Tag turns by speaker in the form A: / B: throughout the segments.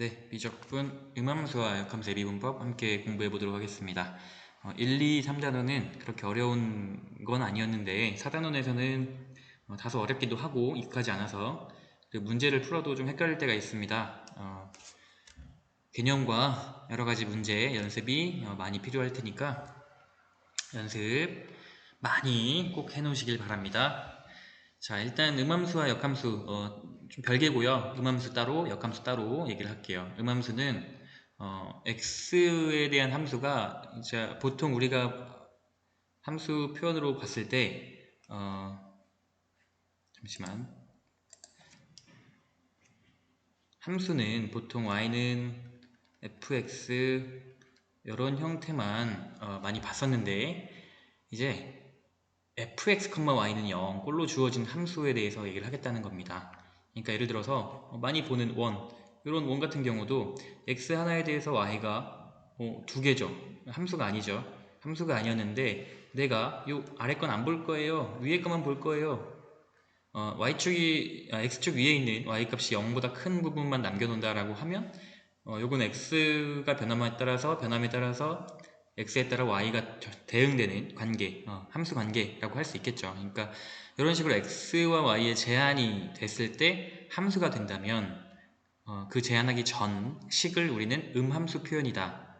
A: 네, 미적분 음함수와 역함수 미분법 함께 공부해 보도록 하겠습니다. 1, 2, 3단원은 그렇게 어려운 건 아니었는데 4단원에서는 다소 어렵기도 하고 익숙하지 않아서 문제를 풀어도 좀 헷갈릴 때가 있습니다. 개념과 여러가지 문제 연습이 많이 필요할 테니까 연습 많이 꼭 해놓으시길 바랍니다. 자, 일단 음함수와 역함수 좀 별개고요. 음함수 따로, 역함수 따로 얘기를 할게요. 음함수는 x에 대한 함수가 이제 보통 우리가 함수 표현으로 봤을 때 잠시만, 함수는 보통 y는 fx 이런 형태만 많이 봤었는데 이제 fx, y는 0 꼴로 주어진 함수에 대해서 얘기를 하겠다는 겁니다. 그러니까 예를 들어서 많이 보는 원, 이런 원 같은 경우도 x 하나에 대해서 y가 두 개죠. 함수가 아니죠. 함수가 아니었는데 내가 요 아래 건 안 볼 거예요, 위에 것만 볼 거예요. x축 위에 있는 y값이 0보다 큰 부분만 남겨놓는다 라고 하면 요건 x가 변함에 따라서 x에 따라 y가 대응되는 관계, 함수 관계라고 할 수 있겠죠. 그러니까 이런 식으로 x와 y의 제한이 됐을 때 함수가 된다면 그 제한하기 전 식을 우리는 음함수 표현이다,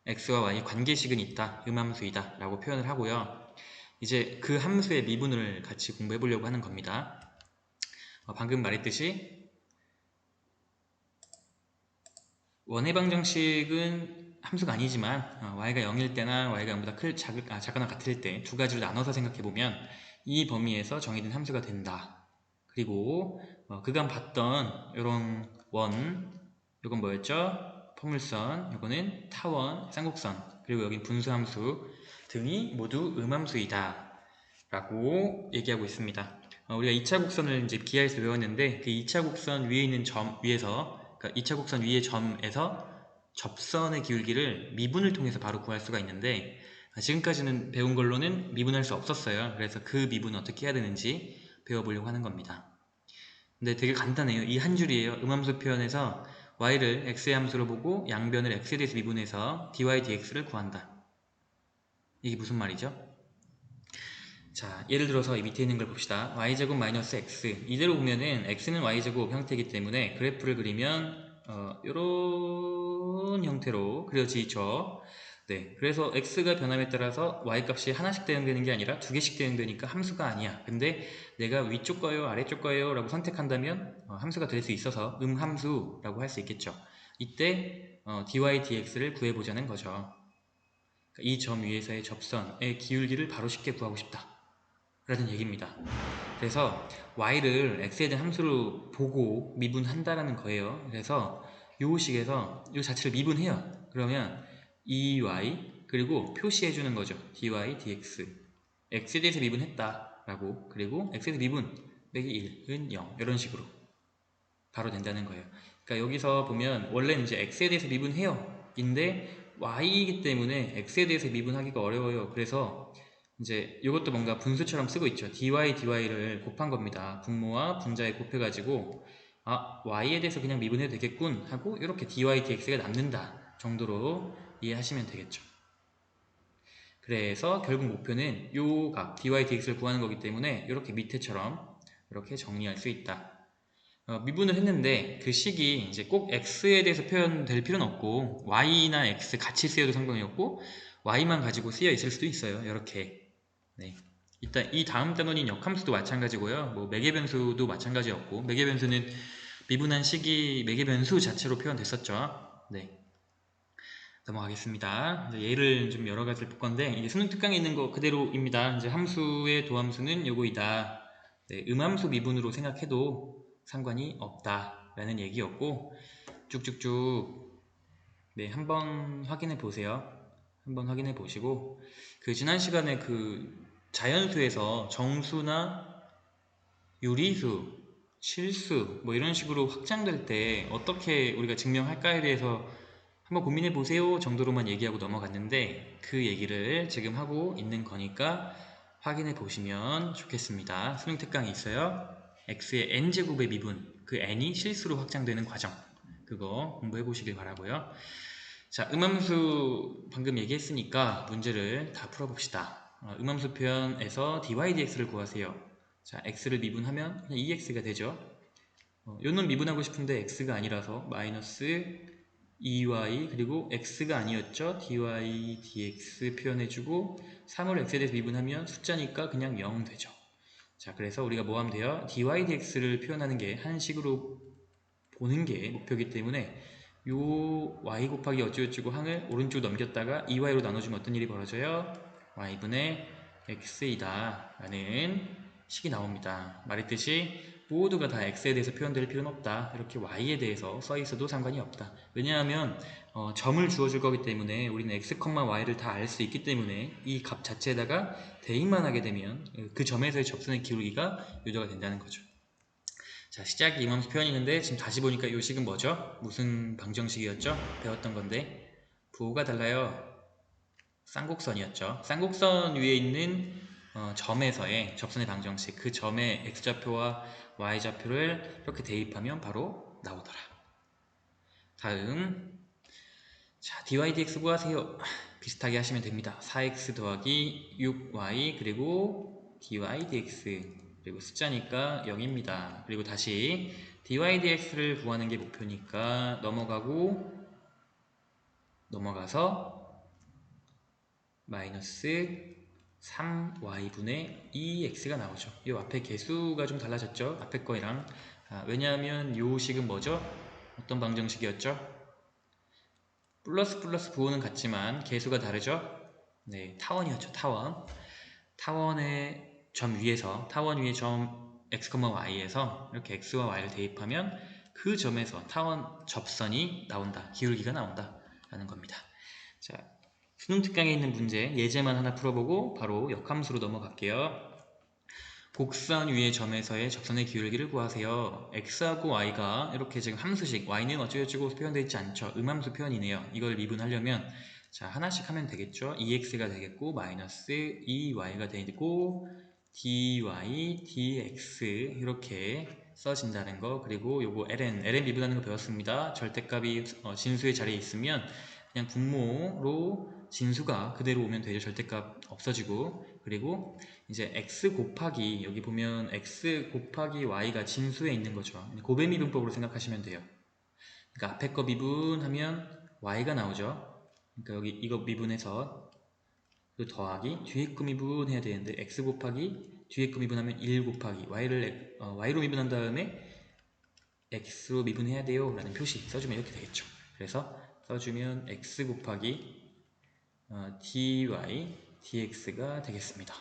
A: x와 y 관계식은 있다, 음함수이다 라고 표현을 하고요. 이제 그 함수의 미분을 같이 공부해 보려고 하는 겁니다. 방금 말했듯이 원의 방정식은 함수가 아니지만 y가 0일 때나 y가 0보다 작거나 같을 때 두 가지를 나눠서 생각해보면 이 범위에서 정의된 함수가 된다. 그리고 그간 봤던 이런 원, 이건 뭐였죠? 포물선, 이거는 타원, 쌍곡선, 그리고 여기 분수함수 등이 모두 음함수이다 라고 얘기하고 있습니다. 우리가 2차 곡선을 이제 기하에서 배웠는데 그 2차 곡선 위에 있는 점 위에서, 그러니까 2차 곡선 위의 점에서 접선의 기울기를 미분을 통해서 바로 구할 수가 있는데 지금까지는 배운 걸로는 미분할 수 없었어요. 그래서 그 미분을 어떻게 해야 되는지 배워보려고 하는 겁니다. 근데 되게 간단해요. 이 한 줄이에요. 음함수 표현에서 y를 x의 함수로 보고 양변을 x에 대해서 미분해서 dy dx를 구한다. 이게 무슨 말이죠? 자, 예를 들어서 이 밑에 있는 걸 봅시다. y제곱 마이너스 x, 이대로 보면은 x는 y제곱 형태이기 때문에 그래프를 그리면 이런 형태로 그려지죠. 네, 그래서 x가 변함에 따라서 y값이 하나씩 대응되는 게 아니라 두 개씩 대응되니까 함수가 아니야. 근데 내가 위쪽 거예요, 아래쪽 거예요 라고 선택한다면 함수가 될 수 있어서 음함수라고 할 수 있겠죠. 이때 dy dx를 구해보자는 거죠. 이 점 위에서의 접선의 기울기를 바로 쉽게 구하고 싶다 라는 얘기입니다. 그래서 y를 x에 대한 함수로 보고 미분한다라는 거예요. 그래서 요 식에서 요 자체를 미분해요. 그러면 2y 그리고 표시해주는 거죠. dy dx, x에 대해서 미분했다 라고, 그리고 x에 대해서 미분 빼기 1은 0, 이런 식으로 바로 된다는 거예요. 그러니까 여기서 보면 원래는 이제 x에 대해서 미분해요 인데 y이기 때문에 x에 대해서 미분하기가 어려워요. 그래서 이제 이것도 뭔가 분수처럼 쓰고 있죠. dy를 곱한 겁니다. 분모와 분자에 곱해가지고 y에 대해서 그냥 미분해도 되겠군 하고 이렇게 dy dx가 남는다 정도로 이해하시면 되겠죠. 그래서 결국 목표는 요 값 dy dx를 구하는 거기 때문에 이렇게 밑에처럼 이렇게 정리할 수 있다. 미분을 했는데 그 식이 이제 꼭 x에 대해서 표현될 필요는 없고 y나 x 같이 쓰여도 상관이 없고 y만 가지고 쓰여 있을 수도 있어요. 이렇게. 네. 일단 이 다음 단원인 역함수도 마찬가지고요. 뭐 매개변수도 마찬가지였고, 매개변수는 미분한 식이 매개변수 자체로 표현됐었죠. 네. 넘어가겠습니다. 이제 예를 좀 여러 가지를 볼 건데 이게 수능 특강에 있는 거 그대로입니다. 이제 함수의 도함수는 요거이다. 네, 음함수 미분으로 생각해도 상관이 없다라는 얘기였고, 쭉쭉쭉 네, 한번 확인해 보세요. 한번 확인해 보시고, 그 지난 시간에 그 자연수에서 정수나 유리수, 실수 뭐 이런 식으로 확장될 때 어떻게 우리가 증명할까에 대해서 한번 고민해 보세요 정도로만 얘기하고 넘어갔는데 그 얘기를 지금 하고 있는 거니까 확인해 보시면 좋겠습니다. 수능 특강이 있어요. x의 n제곱의 미분, 그 n이 실수로 확장되는 과정, 그거 공부해 보시길 바라고요. 자, 음함수 방금 얘기했으니까 문제를 다 풀어봅시다. 음함수 표현에서 dy dx를 구하세요. 자, x를 미분하면 그냥 2x가 되죠. 요놈 미분하고 싶은데 x가 아니라서 마이너스 2y 그리고 x가 아니었죠. dy dx 표현해주고 3을 x에 대해서 미분하면 숫자니까 그냥 0 되죠. 자, 그래서 우리가 뭐 하면 돼요? dy dx를 표현하는 게 한식으로 보는 게 목표이기 때문에 요 y 곱하기 어쩌고저쩌고 항을 오른쪽으로 넘겼다가 2y로 나눠주면 어떤 일이 벌어져요? y분의 x이다 라는 식이 나옵니다. 말했듯이 모두가 다 x에 대해서 표현될 필요는 없다. 이렇게 y에 대해서 써 있어도 상관이 없다. 왜냐하면 점을 주어줄 거기 때문에 우리는 x, y를 다 알 수 있기 때문에 이 값 자체에다가 대입만 하게 되면 그 점에서의 접선의 기울기가 요도가 된다는 거죠. 자, 시작이 임함수 표현이는데 지금 다시 보니까 이 식은 뭐죠? 무슨 방정식이었죠? 배웠던 건데 부호가 달라요. 쌍곡선이었죠. 쌍곡선 위에 있는 점에서의 접선의 방정식, 그 점의 x좌표와 y좌표를 이렇게 대입하면 바로 나오더라. 다음, 자, dy dx 구하세요. 비슷하게 하시면 됩니다. 4x 더하기 6y 그리고 dy dx 그리고 숫자니까 0입니다. 그리고 다시 dy dx를 구하는 게 목표니까 넘어가서 마이너스 3y분의 2x가 나오죠. 이 앞에 개수가 좀 달라졌죠. 앞에 거랑 왜냐하면 요 식은 뭐죠? 어떤 방정식이었죠? 플러스 부호는 같지만 개수가 다르죠? 네, 타원이었죠. 타원의 점 위에서 타원 위에 점 x, y에서 이렇게 x와 y를 대입하면 그 점에서 타원 접선이 나온다. 기울기가 나온다 라는 겁니다. 자, 수능 특강에 있는 문제 예제만 하나 풀어보고 바로 역함수로 넘어갈게요. 곡선 위의 점에서의 접선의 기울기를 구하세요. x하고 y가 이렇게 지금 함수식 y는 어쩌고저쩌고 표현되어 있지 않죠. 음함수 표현이네요. 이걸 미분하려면 자, 하나씩 하면 되겠죠. 2x가 되겠고 마이너스 2y가 되고 dy dx 이렇게 써진다는 거. 그리고 요거 ln 미분하는 거 배웠습니다. 절대값이 진수의 자리에 있으면 그냥 분모로 진수가 그대로 오면 되죠. 절대값 없어지고. 그리고 이제 x 곱하기 여기 보면 x 곱하기 y가 진수에 있는 거죠. 고배 미분법으로 생각하시면 돼요. 그러니까 앞에 거 미분하면 y가 나오죠. 그러니까 여기 이거 미분해서 그 더하기 뒤에 거 미분해야 되는데 x 곱하기 뒤에 거 미분하면 1 곱하기 y로 미분한 다음에 x로 미분해야 돼요 라는 표시 써주면 이렇게 되겠죠. 그래서 써주면 x 곱하기 dy dx가 되겠습니다.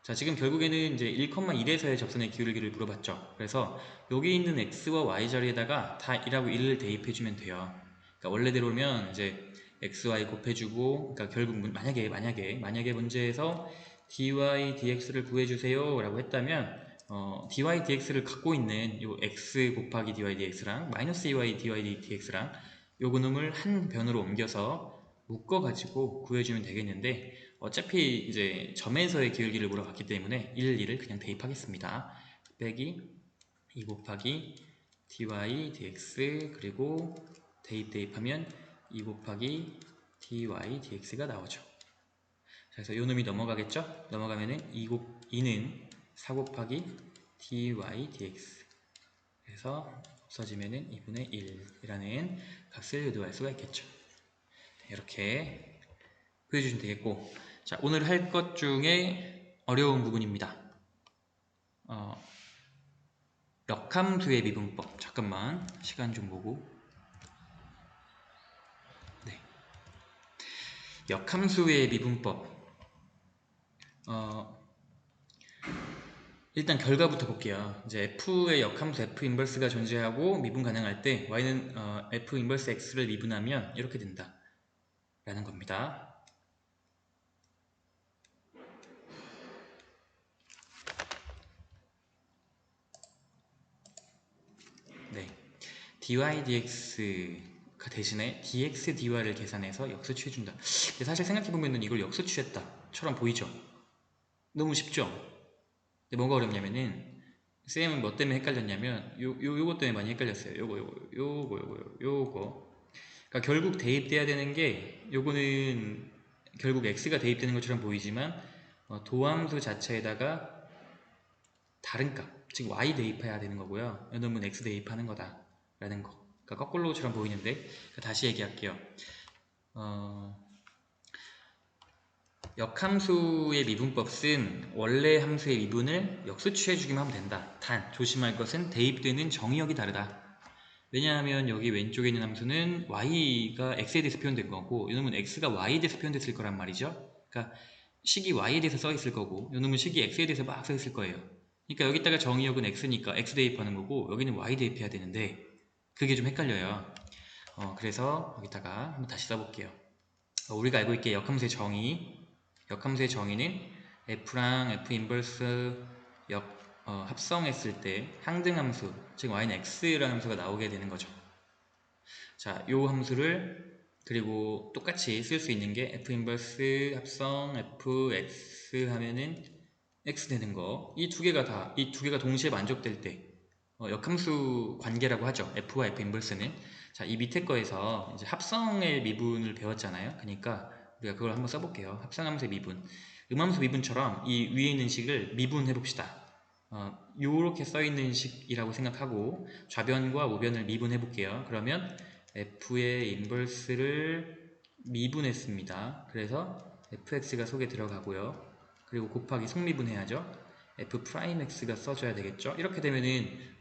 A: 자, 지금 결국에는 이제 1,1에서의 접선의 기울기를 물어봤죠. 그래서 여기 있는 x와 y 자리에다가 다 1하고 1을 대입해주면 돼요. 그러니까 원래대로면 이제 x, y 곱해주고, 그러니까 결국 만약에 문제에서 dy, dx를 구해주세요 라고 했다면 dy, dx를 갖고 있는 요 x 곱하기 dy, dx랑 마이너스 2y, dy, dx랑 요 그놈을 한 변으로 옮겨서 묶어가지고 구해주면 되겠는데 어차피 이제 점에서의 기울기를 물어봤기 때문에 1, 2를 그냥 대입하겠습니다. 빼기 2 곱하기 dy dx 그리고 대입하면 2 곱하기 dy dx가 나오죠. 그래서 요 놈이 넘어가겠죠? 넘어가면은 2는 4 곱하기 dy dx 그래서 없어지면은 2분의 1이라는 값을 요도할 수가 있겠죠. 이렇게 구해주시면 되겠고, 자, 오늘 할 것 중에 어려운 부분입니다. 역함수의 미분법. 잠깐만 시간 좀 보고. 네, 역함수의 미분법. 일단 결과부터 볼게요. 이제 f의 역함수 f 인버스가 존재하고 미분 가능할 때 y는 f 인버스 x를 미분하면 이렇게 된다 라는 겁니다. 네, dy dx 대신에 dx dy를 계산해서 역수 취해준다. 근데 사실 생각해보면 이걸 역수 취했다 처럼 보이죠? 너무 쉽죠? 근데 뭐가 어렵냐면은 쌤은 뭐 때문에 헷갈렸냐면 요거 때문에 많이 헷갈렸어요. 요거. 그러니까 결국 대입돼야 되는 게 요거는 결국 x가 대입되는 것처럼 보이지만 도함수 자체에다가 다른 값, 즉 y 대입해야 되는 거고요. 이놈은 x 대입하는 거다라는 거. 그러니까 거꾸로처럼 보이는데 그러니까 다시 얘기할게요. 역함수의 미분법 쓴 원래 함수의 미분을 역수 취해주기만 하면 된다. 단 조심할 것은 대입되는 정의역이 다르다. 왜냐하면 여기 왼쪽에 있는 함수는 y가 x에 대해서 표현된 거고 이놈은 x가 y에 대해서 표현됐을 거란 말이죠. 그러니까 식이 y에 대해서 써 있을 거고 이놈은 식이 x에 대해서 막 써 있을 거예요. 그러니까 여기다가 정의역은 x니까 x 대입하는 거고 여기는 y 대입해야 되는데 그게 좀 헷갈려요. 그래서 여기다가 한번 다시 써볼게요. 우리가 알고 있기에 역함수의 정의는 f랑 f 인버스 합성했을 때 항등함수, 즉 y는 x라는 함수가 나오게 되는 거죠. 자, 요 함수를 그리고 똑같이 쓸 수 있는 게 f 인버스 합성 fx 하면은 x 되는 거. 이 두 개가 동시에 만족될 때 역함수 관계라고 하죠. f와 f 인버스는. 자, 이 밑에 거에서 이제 합성의 미분을 배웠잖아요. 그러니까 우리가 그걸 한번 써볼게요. 합성함수의 미분. 음함수 미분처럼 이 위에 있는 식을 미분해 봅시다. 요렇게 써있는 식이라고 생각하고 좌변과 우변을 미분해 볼게요. 그러면 f의 인버스를 미분했습니다. 그래서 fx가 속에 들어가고요. 그리고 곱하기 속미분해야죠. f'x가 써줘야 되겠죠. 이렇게 되면은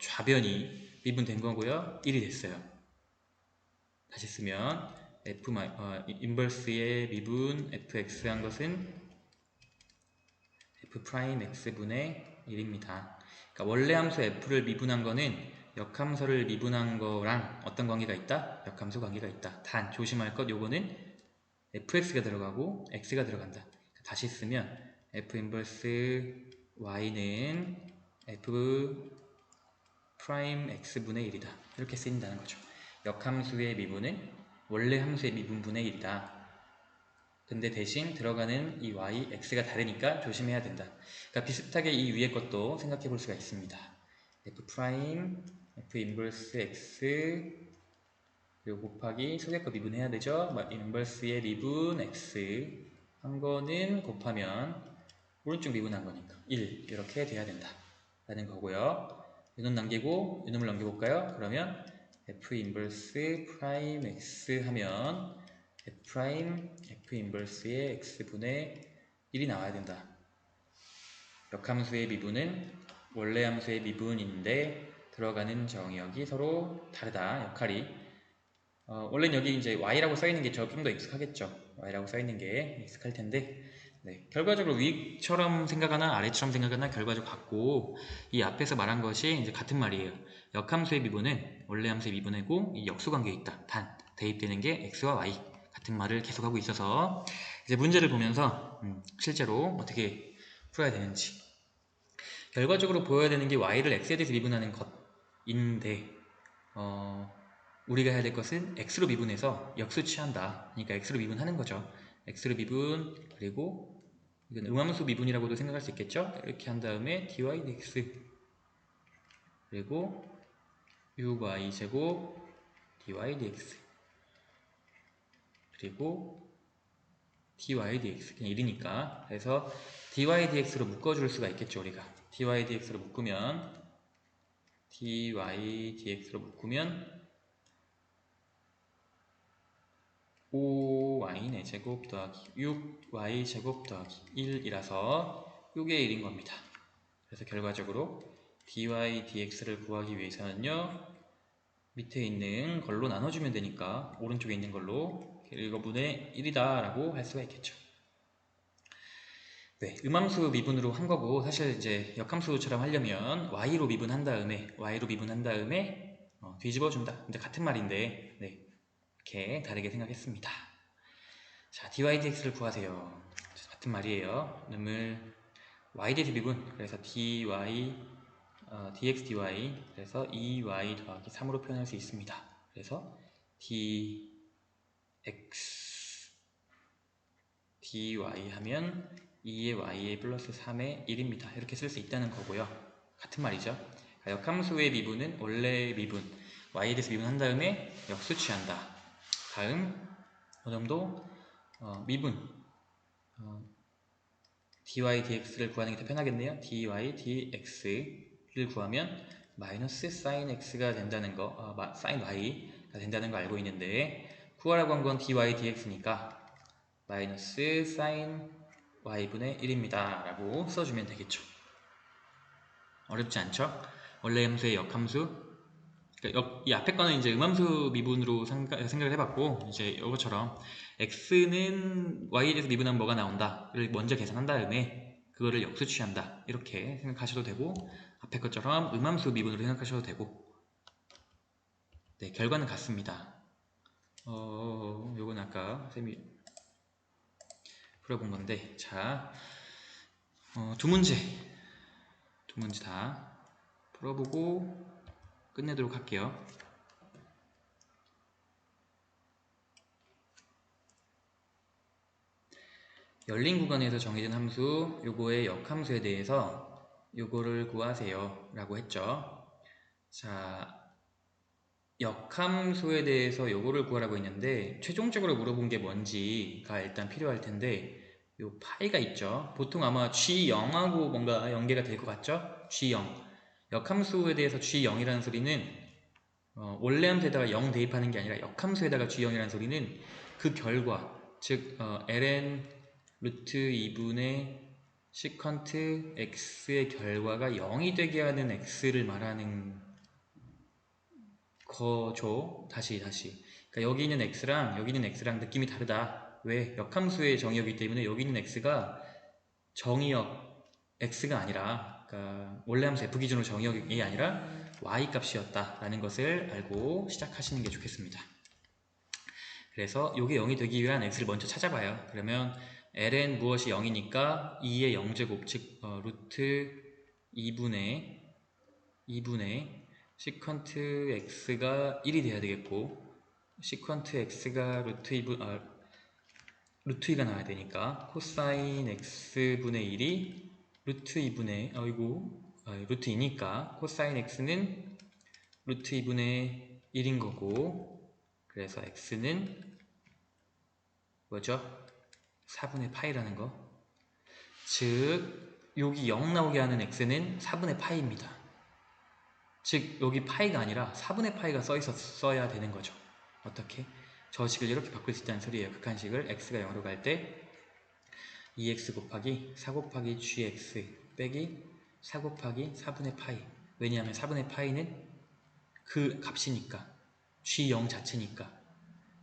A: 좌변이 미분된 거고요. 1이 됐어요. 다시 쓰면 인버스의 미분 fx 한 것은 f'x분의 1입니다. 그러니까 원래 함수 f를 미분한 거는 역함수를 미분한 거랑 어떤 관계가 있다? 역함수 관계가 있다. 단 조심할 것 요거는 fx가 들어가고 x가 들어간다. 그러니까 다시 쓰면 f 인버스 y는 f 프라임 x분의 1이다. 이렇게 쓰인다는 거죠. 역함수의 미분은 원래 함수의 미분분의 1이다. 근데 대신 들어가는 이 y, x가 다르니까 조심해야 된다. 그러니까 비슷하게 이 위에 것도 생각해 볼 수가 있습니다. f 프라임, f 인버스 x 그리고 곱하기 속의 거 미분해야 되죠. 인버스의 미분 x 한 거는 곱하면 오른쪽 미분한 거니까 1 이렇게 돼야 된다 라는 거고요. 이놈 남기고 이놈을 넘겨볼까요? 그러면 f 인버스 프라임 x 하면 f 프라임 f 인버스의 x분의 1이 나와야 된다. 역함수의 미분은 원래 함수의 미분인데 들어가는 정의역이 서로 다르다. 역할이 원래는 여기 이제 y라고 써있는 게 좀 더 익숙하겠죠. y라고 써있는 게 익숙할 텐데 네, 결과적으로 위처럼 생각하나 아래처럼 생각하나 결과적으로 같고 이 앞에서 말한 것이 이제 같은 말이에요. 역함수의 미분은 원래 함수의 미분이고 이 역수관계에 있다. 단 대입되는 게 x와 y 같은 말을 계속하고 있어서 이제 문제를 보면서 실제로 어떻게 풀어야 되는지 결과적으로 보여야 되는 게 y를 x에 대해서 미분하는 것인데 우리가 해야 될 것은 x로 미분해서 역수 취한다. 그러니까 x로 미분하는 거죠. x로 미분 그리고 이건 음함수 미분이라고도 생각할 수 있겠죠? 이렇게 한 다음에 dy dx 그리고 uy 제곱 dy dx 그리고 dy dx 그냥 1이니까 그래서 dy dx로 묶어줄 수가 있겠죠 우리가 dy dx로 묶으면 dy dx로 묶으면 5y의 제곱 더하기 6y 제곱 더하기 1이라서 이게 1인 겁니다. 그래서 결과적으로 dy dx를 구하기 위해서는요 밑에 있는 걸로 나눠주면 되니까 오른쪽에 있는 걸로 1분의 1이다 라고 할 수가 있겠죠. 네, 음함수 미분으로 한 거고 사실 이제 역함수처럼 하려면 y로 미분한 다음에 뒤집어 준다. 근데 같은 말인데 네, 이렇게 다르게 생각했습니다. 자, dy dx를 구하세요. 같은 말이에요. 놈을 y 대해서 미분 그래서 dy dx dy 그래서 2y 더하기 3으로 표현할 수 있습니다. 그래서 dx dy 하면 2의 y의 플러스 3의 1입니다. 이렇게 쓸 수 있다는 거고요. 같은 말이죠. 역함수의 미분은 원래 미분 y에 대해서 미분한 다음에 역수 취한다. 다음 어느 정도 미분 dy dx를 구하는 게 더 편하겠네요. dy dx를 구하면 마이너스 sin x가 된다는 거, sin y가 된다는 거 알고 있는데 구하라고 한 건 dy dx니까 마이너스 sin y분의 1입니다 라고 써주면 되겠죠. 어렵지 않죠? 원래 함수의 역함수, 그러니까 이 앞에 거는 이제 음함수 미분으로 생각을 해봤고, 이제 이것처럼 x는 y에 대해서 미분하면 뭐가 나온다를 먼저 계산한 다음에 그거를 역수 취한다 이렇게 생각하셔도 되고, 앞에 것처럼 음함수 미분으로 생각하셔도 되고, 네, 결과는 같습니다. 요건 아까 쌤이 풀어본 건데, 자, 두 문제 다 풀어보고 끝내도록 할게요. 열린 구간에서 정해진 함수, 요거의 역함수에 대해서 요거를 구하세요 라고 했죠. 자, 역함수에 대해서 요거를 구하라고 했는데 최종적으로 물어본 게 뭔지가 일단 필요할 텐데, 요 파이가 있죠. 보통 아마 G0하고 뭔가 연계가 될 것 같죠? G0. 역함수에 대해서 G0이라는 소리는 원래 함수에다가 0 대입하는 게 아니라 역함수에다가 G0이라는 소리는 그 결과, 즉 ln 루트 2분의 시컨트 x의 결과가 0이 되게 하는 x를 말하는 거죠. 다시. 그러니까 여기 있는 x랑 느낌이 다르다. 왜? 역함수의 정의역이기 때문에 여기 있는 x가 정의역 x가 아니라, 그러니까 원래 함수 f 기준으로 정의역이 아니라 y 값이었다라는 것을 알고 시작하시는 게 좋겠습니다. 그래서 이게 0이 되기 위한 x를 먼저 찾아봐요. 그러면 ln 무엇이 0이니까 2의 0제곱, 즉 루트 2분의 시컨트 x가 1이 돼야 되겠고, 시컨트 x가 루트 2가 나와야 되니까 코사인 x분의 1이 루트 2분의 루트 2니까 코사인 x는 루트 2분의 1인 거고, 그래서 x는 뭐죠? 4분의 파이라는 거. 즉 여기 0 나오게 하는 x는 4분의 파이입니다. 즉 여기 파이가 아니라 4분의 파이가 써야 되는 거죠. 어떻게? 저식을 이렇게 바꿀 수 있다는 소리예요. 극한식을 x가 0으로 갈 때 2x 곱하기 4 곱하기 gx 빼기 4 곱하기 4분의 파이. 왜냐하면 4분의 파이는 그 값이니까, g0 자체니까.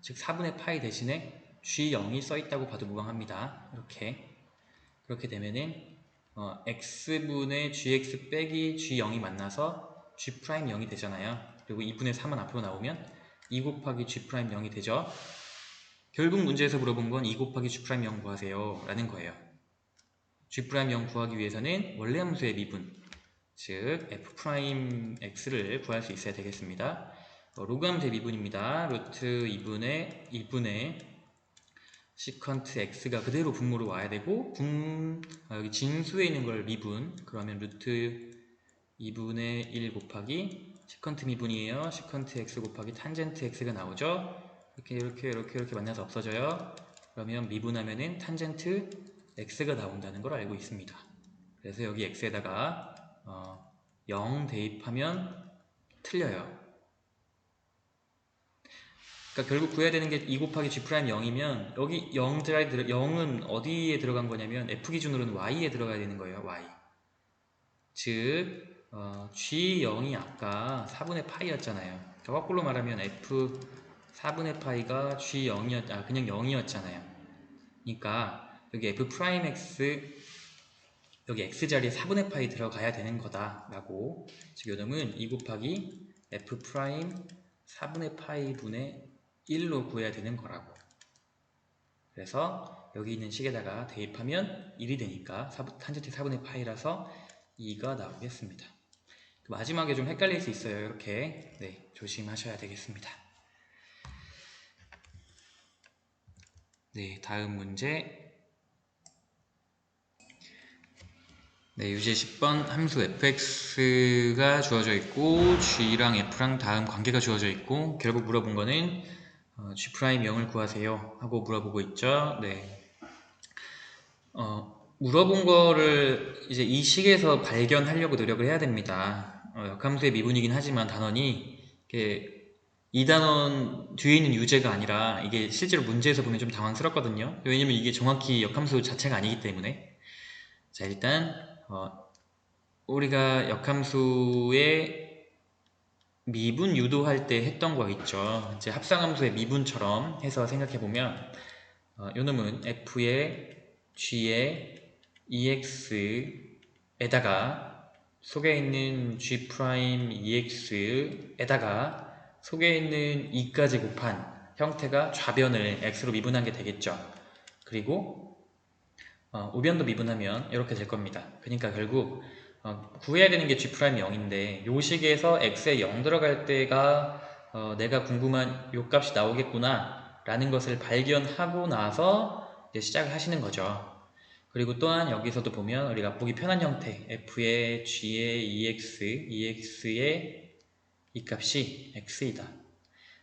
A: 즉 4분의 파이 대신에 g0이 써있다고 봐도 무방합니다. 그렇게 되면은 x분의 gx 빼기 g0이 만나서 g'0이 되잖아요. 그리고 2분의 3은 앞으로 나오면 2 곱하기 g'0이 되죠. 결국 문제에서 물어본 건 2 곱하기 g'0 구하세요 라는 거예요. g'0 구하기 위해서는 원래 함수의 미분, 즉 f'x를 구할 수 있어야 되겠습니다. 로그 함수의 미분입니다. 루트 2분의 시컨트 x가 그대로 분모로 와야 되고, 여기 진수에 있는 걸 미분, 그러면 루트 2분의 1 곱하기 시컨트 미분이에요. 시컨트 x 곱하기 탄젠트 x가 나오죠. 이렇게 만나서 없어져요. 그러면 미분하면은 탄젠트 x가 나온다는 걸 알고 있습니다. 그래서 여기 x에다가 0 대입하면 틀려요. 그러니까 결국 구해야 되는 게 2 곱하기 g'0이면 여기 0은 어디에 들어간 거냐면 f 기준으로는 y에 들어가야 되는 거예요. y. 즉 g0이 아까 4분의 파이였잖아요. 그러니까 거꾸로 말하면 f 4분의 파이가 그냥 0이었잖아요. 그러니까 여기 f'x 여기 x 자리에 4분의 파이 들어가야 되는 거다라고. 즉 요놈은 2 곱하기 f' 4분의 파이 분의 1로 구해야 되는 거라고. 그래서 여기 있는 식에다가 대입하면 1이 되니까 탄젠트 4분의 파이라서 2가 나오겠습니다. 마지막에 좀 헷갈릴 수 있어요. 이렇게 조심하셔야 되겠습니다. 네, 다음 문제. 네, 유제 10번 함수 fx가 주어져 있고 g랑 f랑 다음 관계가 주어져 있고 결국 물어본 거는 g' 0을 구하세요 하고 물어보고 있죠. 네. 물어본 거를 이제 이 식에서 발견하려고 노력을 해야 됩니다. 역함수의 미분이긴 하지만 단원이 이렇게 이 단원 뒤에 있는 유제가 아니라 이게 실제로 문제에서 보면 좀 당황스럽거든요. 왜냐면 이게 정확히 역함수 자체가 아니기 때문에. 자, 일단 우리가 역함수의 미분 유도할 때 했던 거 있죠. 이제 합성함수의 미분처럼 해서 생각해보면 요 놈은 f의 g의 ex에다가 속에 있는 g' ex에다가 속에 있는 2까지 곱한 형태가 좌변을 x로 미분한 게 되겠죠. 그리고 우변도 미분하면 이렇게 될 겁니다. 그러니까 결국 구해야 되는 게 g'0인데 요 식에서 x에 0 들어갈 때가 내가 궁금한 요 값이 나오겠구나 라는 것을 발견하고 나서 이제 시작을 하시는 거죠. 그리고 또한 여기서도 보면 우리가 보기 편한 형태 f의 g의 ex의 이 값이 x이다.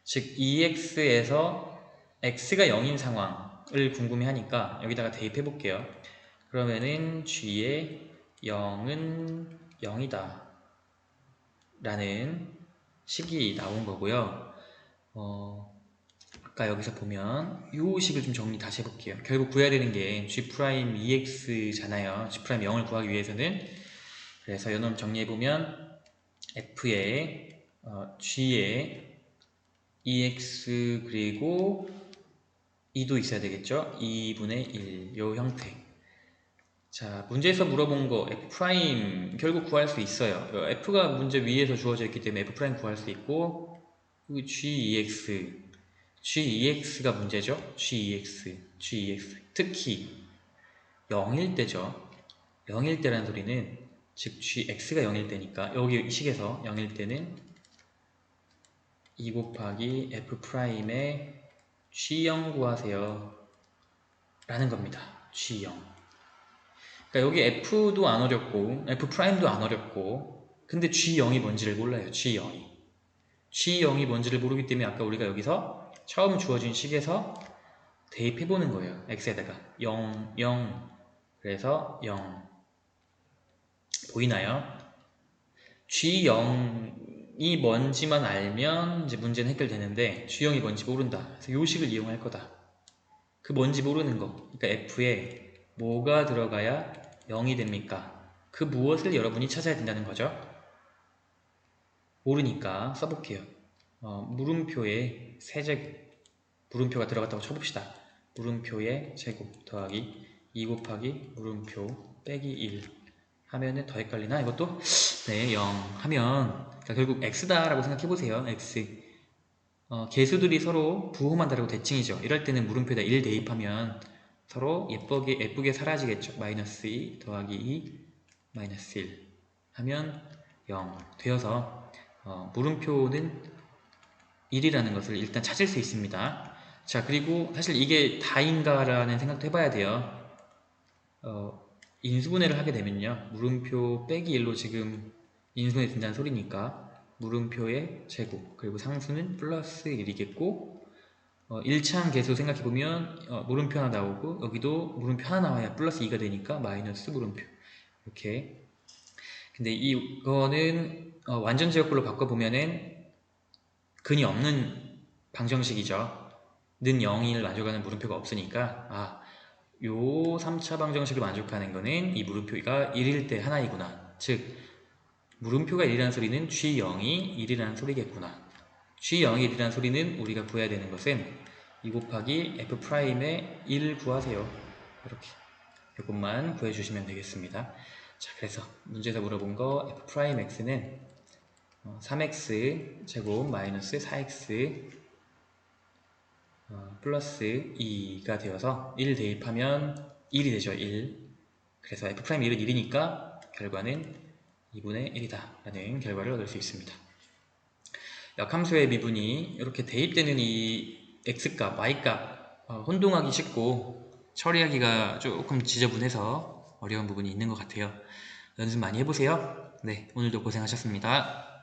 A: 즉 ex에서 x가 0인 상황을 궁금해하니까 여기다가 대입해 볼게요. 그러면은 g의 0은 0이다 라는 식이 나온 거고요. 아까 여기서 보면 이 식을 좀 정리 다시 해볼게요. 결국 구해야 되는 게 g'2x잖아요. g' 0을 구하기 위해서는. 그래서 이놈 정리해보면 f의 g의 2x 그리고 2도 있어야 되겠죠? 2분의 1 요 형태. 자, 문제에서 물어본 거 f' 결국 구할 수 있어요. f가 문제 위에서 주어져 있기 때문에 f' 구할 수 있고 그리고 g2x가 문제죠. g2x 특히 0일 때죠. 0일 때라는 소리는 즉 gx가 0일 때니까 여기 이 식에서 0일 때는 2 곱하기 f'의 g0 구하세요 라는 겁니다. g0. 그러니까 여기 f도 안 어렵고 f'도 안 어렵고 근데 g0이 뭔지를 몰라요. g0이 뭔지를 모르기 때문에 아까 우리가 여기서 처음 주어진 식에서 대입해보는 거예요. x에다가 0, 0 그래서 0 보이나요? g0이 뭔지만 알면 이제 문제는 해결되는데 g0이 뭔지 모른다. 그래서 요 식을 이용할 거다. 그 뭔지 모르는 거. 그러니까 f에 뭐가 들어가야 0이 됩니까? 그 무엇을 여러분이 찾아야 된다는 거죠. 모르니까 써볼게요. 물음표에 세제곱 물음표가 들어갔다고 쳐봅시다. 물음표의 제곱 더하기 2 곱하기 물음표 빼기 1 하면은 더 헷갈리나 이것도? 네, 0 하면 그러니까 결국 x다 라고 생각해보세요. x 개수들이 서로 부호만 다르고 대칭이죠. 이럴 때는 물음표에다 1 대입하면 서로 예쁘게 사라지겠죠. 마이너스 2 더하기 2 마이너스 1 하면 0 되어서 물음표는 1이라는 것을 일단 찾을 수 있습니다. 자, 그리고 사실 이게 다인가 라는 생각도 해봐야 돼요. 인수분해를 하게 되면요 물음표 빼기 1로 지금 인수분해 된다는 소리니까 물음표의 제곱 그리고 상수는 플러스 1이겠고 1차항 개수 생각해보면 물음표 하나 나오고 여기도 물음표 하나 나와야 플러스 2가 되니까 마이너스 물음표 이렇게. 근데 이거는 완전 제곱글로 바꿔보면은 근이 없는 방정식이죠. 는 0을 만족하는 물음표가 없으니까 요 3차 방정식을 만족하는 거는 이 물음표가 1일 때 하나이구나. 즉 물음표가 1이라는 소리는 g0이 1이라는 소리겠구나. g0이 1이라는 소리는 우리가 구해야 되는 것은 2 곱하기 f'의 1 구하세요. 이렇게 이것만 구해주시면 되겠습니다. 자, 그래서 문제에서 물어본 거 f'x는 3x 제곱 마이너스 4x 플러스 2가 되어서 1 대입하면 1이 되죠. 1. 그래서 f'1은 1이니까 결과는 2분의 1이다 라는 결과를 얻을 수 있습니다. 역함수의 미분이 이렇게 대입되는 이 x값, y값 혼동하기 쉽고 처리하기가 조금 지저분해서 어려운 부분이 있는 것 같아요. 연습 많이 해보세요. 네, 오늘도 고생하셨습니다.